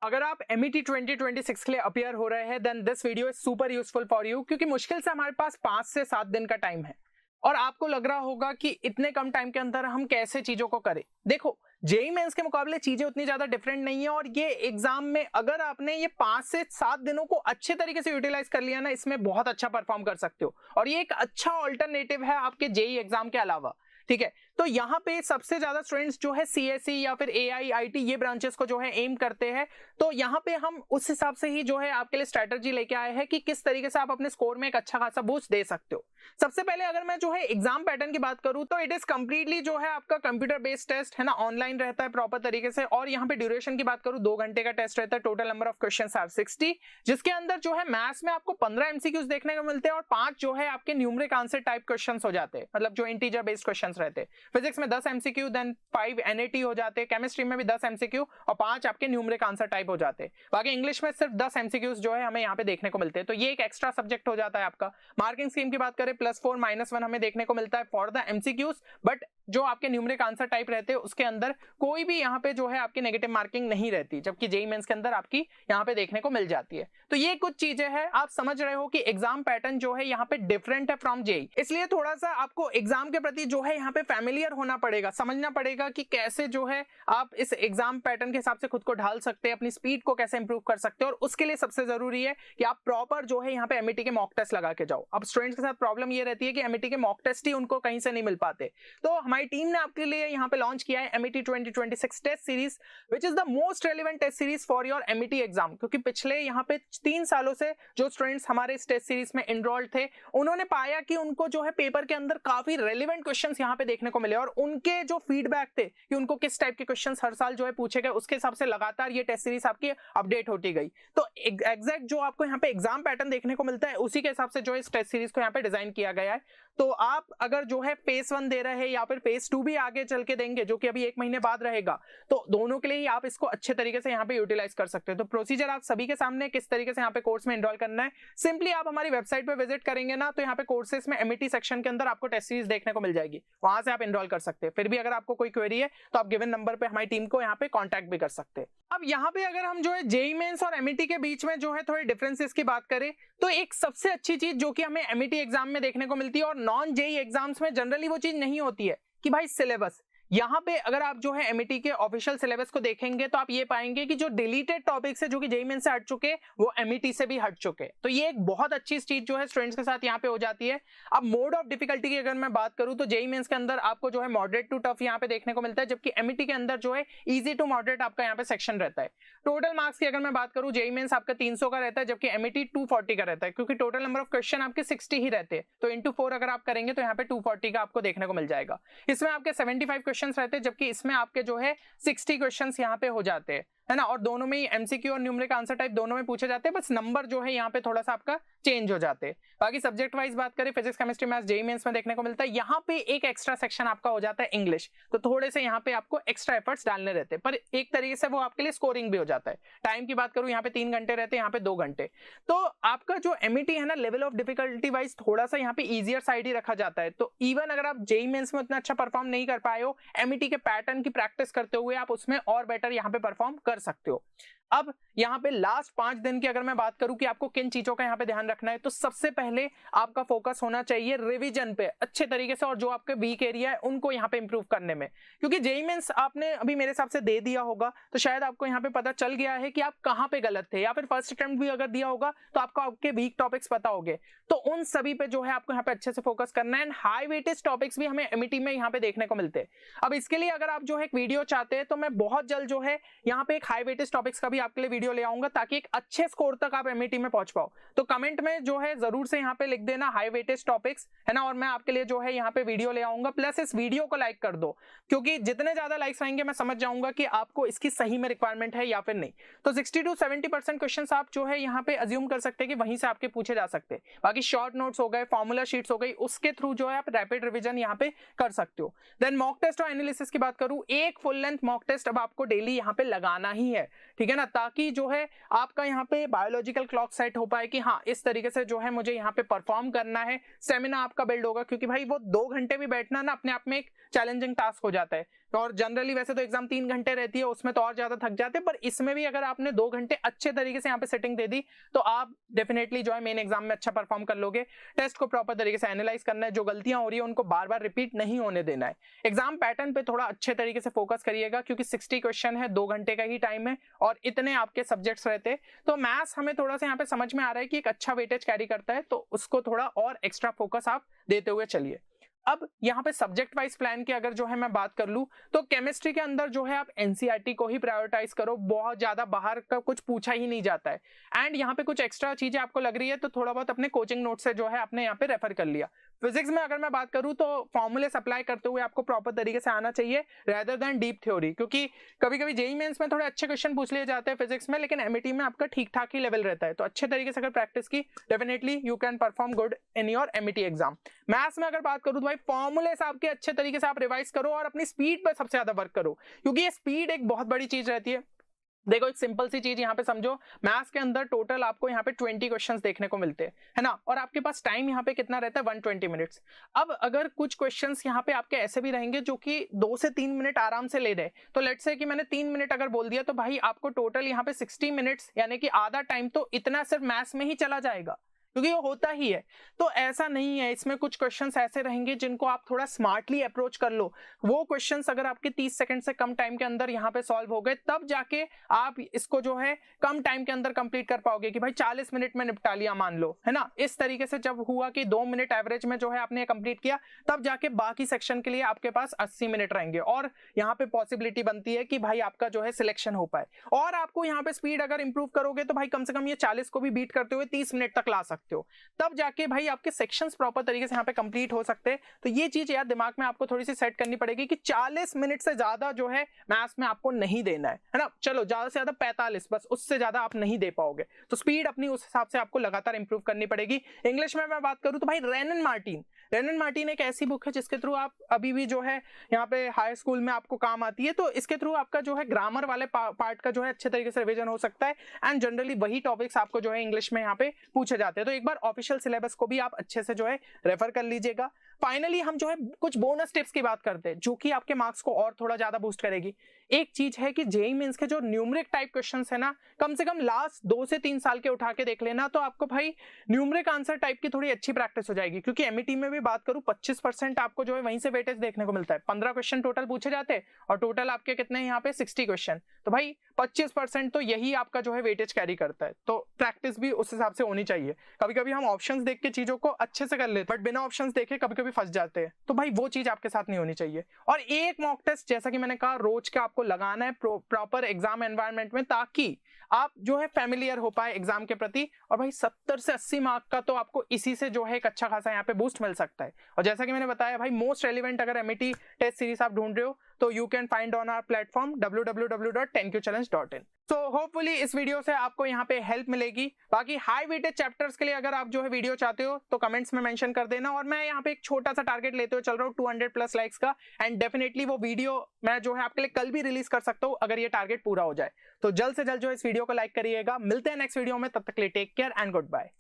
अगर आप MET 2026 के लिए अपियर हो रहे हैं then this video is super useful for you, क्योंकि मुश्किल से हमारे पास 5 से 7 दिन का टाइम है और आपको लग रहा होगा कि इतने कम टाइम के अंदर हम कैसे चीजों को करें। देखो, जेई मेंस के मुकाबले चीजें उतनी ज्यादा डिफरेंट नहीं है और ये एग्जाम में अगर आपने ये 5 से 7 दिनों को अच्छे तरीके से यूटिलाइज कर लिया ना, इसमें बहुत अच्छा परफॉर्म कर सकते हो और ये एक अच्छा ऑल्टरनेटिव है आपके जेई एग्जाम के अलावा। ठीक है, तो यहाँ पे सबसे ज्यादा स्टूडेंट्स जो है CSE या फिर AI IT ये ब्रांचेस को जो है एम करते हैं, तो यहाँ पे हम उस हिसाब से ही जो है आपके लिए स्ट्रेटजी लेके आए हैं कि किस तरीके से आप अपने स्कोर में एक अच्छा खासा बूस्ट दे सकते हो। सबसे पहले अगर मैं जो है एग्जाम पैटर्न की बात करूं तो इट इज कंप्लीटली जो है आपका कंप्यूटर बेस्ड टेस्ट है ना, ऑनलाइन रहता है प्रॉपर तरीके से। और यहाँ पे ड्यूरेशन की बात करूं 2 घंटे का टेस्ट रहता है। Total number of questions are 60, जिसके अंदर जो है मैथ्स में आपको 15 MCQs देखने को मिलते हैं और 5 जो है आपके न्यूमरिक आंसर टाइप क्वेश्चंस हो जाते हैं, मतलब जो इंटीजर बेस्ड क्वेश्चंस रहते हैं। फिजिक्स में 10 MCQ, देन 5 NAT हो जाते हैं। केमिस्ट्री में भी 10 MCQ और 5 आपके न्यूमरिक आंसर टाइप हो जाते हैं। बाकी इंग्लिश में सिर्फ 10 MCQs जो है हमें यहाँ पे देखने को मिलते हैं, तो ये एक एक्स्ट्रा सब्जेक्ट हो जाता है आपका। मार्किंग स्कीम की बात करें +4 -1 हमें देखने को मिलता है फॉर द MCQs, बट जो आपके न्यूमरिक आंसर टाइप रहते हैं उसके अंदर कोई भी यहाँ पे जो है आपकी नेगेटिव मार्किंग नहीं रहती, जबकि जेई मेंस के अंदर आपकी यहाँ पे देखने को मिल जाती है। तो ये कुछ चीजें हैं, आप समझ रहे हो कि एग्जाम पैटर्न जो है यहाँ पे डिफरेंट है फ्रॉम जेई, इसलिए थोड़ा सा आपको एग्जाम के प्रति जो है यहाँ पे फैमिलियर होना पड़ेगा, समझना पड़ेगा कि कैसे जो है आप इस एग्जाम पैटर्न के हिसाब से खुद को ढाल सकते हैं, अपनी स्पीड को कैसे इंप्रूव कर सकते हैं। और उसके लिए सबसे जरूरी है कि आप प्रॉपर जो है यहाँ पे MET के मॉक टेस्ट लगा के जाओ। अब स्टूडेंट्स के साथ प्रॉब्लम ये रहती है कि MET के मॉक टेस्ट ही उनको कहीं से नहीं मिल पाते, तो हमारी टीम ने आपके लिए यहाँ पे लॉन्च किया है MET 2026 test series, which is the most relevant test series for your MET exam. क्योंकि पिछले यहाँ पे 3 सालों से जो स्टूडेंट्स हमारे इस टेस्ट सीरीज में इनरोल्ड थे, उन्होंने पाया कि उनको जो है पेपर के अंदर काफी रेलिवेंट क्वेश्चंस यहाँ पे देखने को मिले और उनके जो फीडबैक थे कि उनको किस टाइप के क्वेश्चंस हर साल जो है पूछे गए, उसके हिसाब से लगातार ये टेस्ट सीरीज आपकी अपडेट होती गई। तो एग्जैक्ट जो आपको यहाँ पे एग्जाम पैटर्न देखने को मिलता है उसी के हिसाब से जो इस टेस्ट सीरीज को यहाँ पे डिजाइन किया गया है। तो आप अगर जो है फेज 1 दे रहे हैं या फिर फेज 2 भी आगे चल के देंगे, जो कि अभी 1 महीने बाद रहेगा, तो दोनों के लिए ही आप इसको अच्छे तरीके से यहाँ पे यूटिलाइज कर सकते हैं। तो प्रोसीजर आप सभी के सामने किस तरीके से यहाँ पे कोर्स में एनरोल करना है, सिंपली आप हमारी वेबसाइट पे विजिट करेंगे ना, तो यहाँ पे कोर्सेस में MET सेक्शन के अंदर आपको टेस्ट सीरीज देखने को मिल जाएगी, वहां से आप एनरोल कर सकते हैं। फिर भी अगर आपको कोई क्वेरी है तो आप गिवन नंबर पे हमारी टीम को यहाँ पे कॉन्टैक्ट भी कर सकते हैं। अब यहाँ पे अगर हम जो है जेई मेंस और MET के बीच में जो है थोड़े डिफरेंसेस की बात करें, तो एक सबसे अच्छी चीज जो कि हमें MET एग्जाम में देखने को मिलती है और नॉन जेई एग्जाम्स में जनरली वो चीज नहीं होती है कि भाई सिलेबस। यहाँ पे अगर आप जो है MET के ऑफिशियल सिलेबस को देखेंगे तो आप ये पाएंगे कि जो डिलीटेड टॉपिक्स है जो कि जेई मेंस से हट चुके वो MET से भी हट चुके, तो ये एक बहुत अच्छी चीज जो है स्टूडेंट्स के साथ यहाँ पे हो जाती है। अब मोड ऑफ डिफिकल्टी की अगर मैं बात करूं तो जेई मेंस के अंदर आपको जो है मॉडरेट टू टफ यहाँ पे देखने को मिलता है, जबकि MET के अंदर जो है इजी टू मॉडरेट आपका यहाँ पे सेक्शन रहता है। टोटल मार्क्स की अगर मैं बात करूं जेई मेंस आपका 300 का रहता है, जबकि MET 240 का रहता है, क्योंकि टोटल नंबर ऑफ क्वेश्चन आपके 60 ही रहते हैं, तो इंटू 4 अगर आप करेंगे तो यहाँ पे 240 का आपको देखने को मिल जाएगा। इसमें आपके 75 क्वेश्चन रहते हैं, जबकि इसमें आपके जो है 60 क्वेश्चंस यहाँ पे हो जाते हैं, है ना। और दोनों में ही MCQ और न्यूमरिक आंसर टाइप दोनों में पूछे जाते हैं, बस नंबर जो है यहाँ पे थोड़ा सा आपका चेंज हो जाते हैं। बाकी सब्जेक्ट वाइज बात करें, physics chemistry maths JEE mains में देखने को मिलता है। यहाँ पे एक एक्स्ट्रा सेक्शन आपका हो जाता है इंग्लिश, तो थोड़े से यहाँ पे आपको एक्स्ट्रा एफर्ट्स डालने रहते हैं, पर एक तरीके से वो आपके लिए स्कोरिंग भी हो जाता है। टाइम की बात करूँ यहाँ पे 3 घंटे रहते हैं, यहाँ पे 2 घंटे। तो आपका जो MET है ना, लेवल ऑफ डिफिकल्टी वाइज थोड़ा सा यहाँ पे ईजियर साइड ही रखा जाता है। तो इवन अगर आप जेई मेंस में उतना अच्छा परफॉर्म नहीं कर पाए हो, MET के पैटर्न की प्रैक्टिस करते हुए आप उसमें और बेटर यहाँ पे परफॉर्म कर सकते हो। अब यहाँ पे लास्ट 5 दिन की अगर मैं बात करूं कि आपको किन चीजों का यहाँ पे ध्यान रखना है, तो सबसे पहले आपका फोकस होना चाहिए रिवीजन पे अच्छे तरीके से, और जो आपके वीक एरिया है उनको यहाँ पे इंप्रूव करने में। क्योंकि जेई मेंस आपने अभी मेरे हिसाब से दे दिया होगा, तो शायद आपको यहाँ पे पता चल गया है कि आप कहाँ पे गलत थे, या फिर फर्स्ट अटेम्प्ट भी अगर दिया होगा तो आपको आपके वीक टॉपिक्स पता होंगे, तो उन सभी पे जो है आपको यहाँ पे अच्छे से फोकस करना है। एंड हाई वेटेज टॉपिक्स भी हमें MET में यहाँ पे देखने को मिलते हैं। अब इसके लिए अगर आप जो है एक वीडियो चाहते हैं, तो मैं बहुत जल्द जो है यहाँ पे एक हाई वेटेज टॉपिक्स का भी आपके लिए वीडियो ले आऊंगा, ताकि एक अच्छे स्कोर तक आप MET में पहुंच पाओ। तो कमेंट में जो है जरूर से यहाँ पे लिख देना हाई वेटेज टॉपिक्स, है ना, और मैं आपके लिए जो है यहाँ पे वीडियो ले आऊंगा। प्लस इस वीडियो को लाइक कर दो, क्योंकि जितने ज्यादा लाइक्स आएंगे मैं समझ जाऊंगा कि आपको इसकी सही में रिक्वायरमेंट है या फिर नहीं। तो 60 to 70% क्वेश्चन आप जो है यहाँ पे अज्यूम कर सकते हैं कि वहीं से आपके पूछे जा सकते हैं। बाकी शॉर्ट नोट्स हो गए, फॉर्मूला शीट्स हो गई, उसके थ्रू जो है आप रैपिड रिवीजन यहाँ पे कर सकते हो। देन मॉक टेस्ट और एनालिसिस की बात करूं, एक फुल लेंथ मॉक टेस्ट अब आपको डेली यहाँ पे लगाना ही है, ठीक है ना, ताकि जो है आपका यहाँ पे बायोलॉजिकल क्लॉक सेट हो पाए कि हाँ इस तरीके से जो है मुझे यहाँ पे परफॉर्म करना है। स्टेमिना आपका बिल्ड होगा, क्योंकि भाई वो 2 घंटे भी बैठना ना अपने आप में एक चैलेंजिंग टास्क हो जाता है। और जनरली वैसे तो एग्जाम 3 घंटे रहती है, उसमें तो और ज्यादा थक जाते हैं, पर इसमें भी अगर आपने 2 घंटे अच्छे तरीके से यहाँ पे सेटिंग दे दी तो आप डेफिनेटली जो है मेन एग्जाम में अच्छा परफॉर्म कर लोगे। टेस्ट को प्रॉपर तरीके से एनालाइज करना है, जो गलतियां हो रही है उनको बार बार रिपीट नहीं होने देना है। एग्जाम पैटर्न पे थोड़ा अच्छे तरीके से फोकस करिएगा, क्योंकि 60 क्वेश्चन है, 2 घंटे का ही टाइम है और इतने आपके सब्जेक्ट्स रहते, तो मैथ्स हमें थोड़ा सा यहाँ पे समझ में आ रहा है कि एक अच्छा वेटेज कैरी करता है, तो उसको थोड़ा और एक्स्ट्रा फोकस आप देते हुए चलिए। अब यहाँ पे सब्जेक्ट वाइज प्लान की अगर जो है मैं बात कर लूं तो केमिस्ट्री के अंदर जो है आप एनसीईआरटी को ही प्रायोरिटाइज करो, बहुत ज्यादा बाहर का कुछ पूछा ही नहीं जाता है। एंड यहाँ पे कुछ एक्स्ट्रा चीजें आपको लग रही है तो थोड़ा बहुत अपने कोचिंग नोट से जो है आपने यहाँ पे रेफर कर लिया। फिजिक्स में अगर मैं बात करूं तो फॉर्मूले अप्लाई करते हुए आपको प्रॉपर तरीके से आना चाहिए रेदर देन डीप थ्योरी, क्योंकि कभी कभी जेईई मेंस में थोड़े अच्छे क्वेश्चन पूछ लिए जाते हैं फिजिक्स में, लेकिन एमईटी में आपका ठीक ठाक ही लेवल रहता है। तो अच्छे तरीके से अगर प्रैक्टिस की definitely you can perform good in your MET exam. Maths में अगर बात करूं तो भाई फॉर्मूले आपके अच्छे तरीके से आप रिवाइज करो और अपनी स्पीड पर सबसे ज्यादा वर्क करो, क्योंकि ये स्पीड एक बहुत बड़ी चीज रहती है। देखो एक सिंपल सी चीज यहाँ पे समझो, मैथ्स के अंदर टोटल आपको यहाँ पे 20 क्वेश्चंस देखने को मिलते हैं, है ना, और आपके पास टाइम यहाँ पे कितना रहता है 120 मिनट्स। अब अगर कुछ क्वेश्चंस यहाँ पे आपके ऐसे भी रहेंगे जो कि 2 से 3 मिनट आराम से ले रहे, तो लेट्स से कि मैंने 3 मिनट अगर बोल दिया तो भाई आपको टोटल यहाँ पे 60 मिनट्स यानी कि आधा टाइम तो इतना सिर्फ मैथ्स में ही चला जाएगा, क्योंकि वो होता ही है। तो ऐसा नहीं है, इसमें कुछ क्वेश्चंस ऐसे रहेंगे जिनको आप थोड़ा स्मार्टली अप्रोच कर लो। वो क्वेश्चंस अगर आपके 30 सेकंड से कम टाइम के अंदर यहाँ पे सॉल्व हो गए, तब जाके आप इसको जो है कम टाइम के अंदर कंप्लीट कर पाओगे कि भाई 40 मिनट में निपटा लिया मान लो, है ना। इस तरीके से जब हुआ कि 2 मिनट एवरेज में जो है आपने कंप्लीट किया, तब जाके बाकी सेक्शन के लिए आपके पास 80 मिनट रहेंगे और यहाँ पे पॉसिबिलिटी बनती है कि भाई आपका जो है सिलेक्शन हो पाए। और आपको यहाँ पे स्पीड अगर इंप्रूव करोगे तो भाई कम से कम ये 40 को भी बीट करते हुए 30 मिनट तक ला सकते हो, तब जाके भाई आपके सेक्शंस प्रॉपर तरीके से यहाँ पे कंप्लीट हो सकते हैं। तो ये चीज यार दिमाग में आपको थोड़ी सी सेट करनी पड़ेगी कि 40 मिनट से ज्यादा जो है मैथ्स में आपको नहीं देना है ना। चलो ज्यादा से ज्यादा 45, बस उससे ज्यादा आप नहीं दे पाओगे, तो स्पीड अपनी उस हिसाब से आपको लगातार इंप्रूव करनी पड़ेगी। इंग्लिश में मैं बात करूं तो भाई रेनन मार्टिन एक ऐसी बुक है जिसके थ्रू आप अभी भी जो है यहाँ पे हाई स्कूल में आपको काम आती है, तो इसके थ्रू आपका जो है ग्रामर वाले पार्ट का जो है अच्छे तरीके से रिवीजन हो सकता है एंड जनरली वही टॉपिक्स आपको जो है इंग्लिश में यहाँ पे पूछे जाते हैं। तो एक बार ऑफिशियल सिलेबस को भी आप अच्छे से जो है रेफर कर लीजिएगा। फाइनली हम जो है कुछ बोनस टिप्स की बात करते हैं जो कि आपके मार्क्स को और थोड़ा ज्यादा बूस्ट करेगी। एक चीज है कि जेईई मेंस के जो न्यूमरिक टाइप क्वेश्चंस है ना, कम से कम लास्ट 2 से 3 साल के उठा के देख लेना, तो आपको भाई न्यूमरिक आंसर टाइप की थोड़ी अच्छी प्रैक्टिस हो जाएगी। क्योंकि एमईटी में भी बात करूं 25% आपको जो है वहीं से वेटेज देखने को मिलता है। 15 क्वेश्चन टोटल पूछे जाते हैं और टोटल आपके कितने यहाँ पे 60 क्वेश्चन, तो भाई 25% तो यही आपका जो है वेटेज कैरी करता है। तो प्रैक्टिस भी उस हिसाब से होनी चाहिए। कभी कभी हम ऑप्शंस देख के चीजों को अच्छे से कर लेते हैं, बट बिना ऑप्शंस देखे कभी कभी फंस जाते हैं, तो भाई वो चीज आपके साथ नहीं होनी चाहिए। और एक मॉक टेस्ट जैसा कि मैंने कहा रोज का आपको लगाना है प्रॉपर एग्जाम एनवायरनमेंट में, ताकि आप जो है फेमिलियर हो पाए एग्जाम के प्रति। और भाई 70 से 80 मार्क का तो आपको इसी से जो है एक अच्छा खासा यहाँ पे बूस्ट मिल सकता है। और जैसा कि मैंने बताया भाई मोस्ट रेलिवेंट अगर एमईटी टेस्ट सीरीज आप ढूंढ रहे हो तो you can find on our platform www.10qchallenge.in। So hopefully इस वीडियो से आपको यहाँ पे हेल्प मिलेगी। बाकी हाई वेटेज चैप्टर्स के लिए अगर आप जो है वीडियो चाहते हो तो कमेंट्स में मेंशन कर देना, और मैं यहाँ पे एक छोटा सा टारगेट लेते हुए चल रहा हूँ 200+ लाइक्स का, एंड डेफिनेटली वो वीडियो मैं जो है आपके लिए कल भी रिलीज कर सकता हूँ अगर ये टारगेट पूरा हो जाए। तो जल्द से जल्द जो है इस वीडियो को लाइक करिएगा। मिलते हैं नेक्स्ट वीडियो में, तब तक के लिए take care and good bye.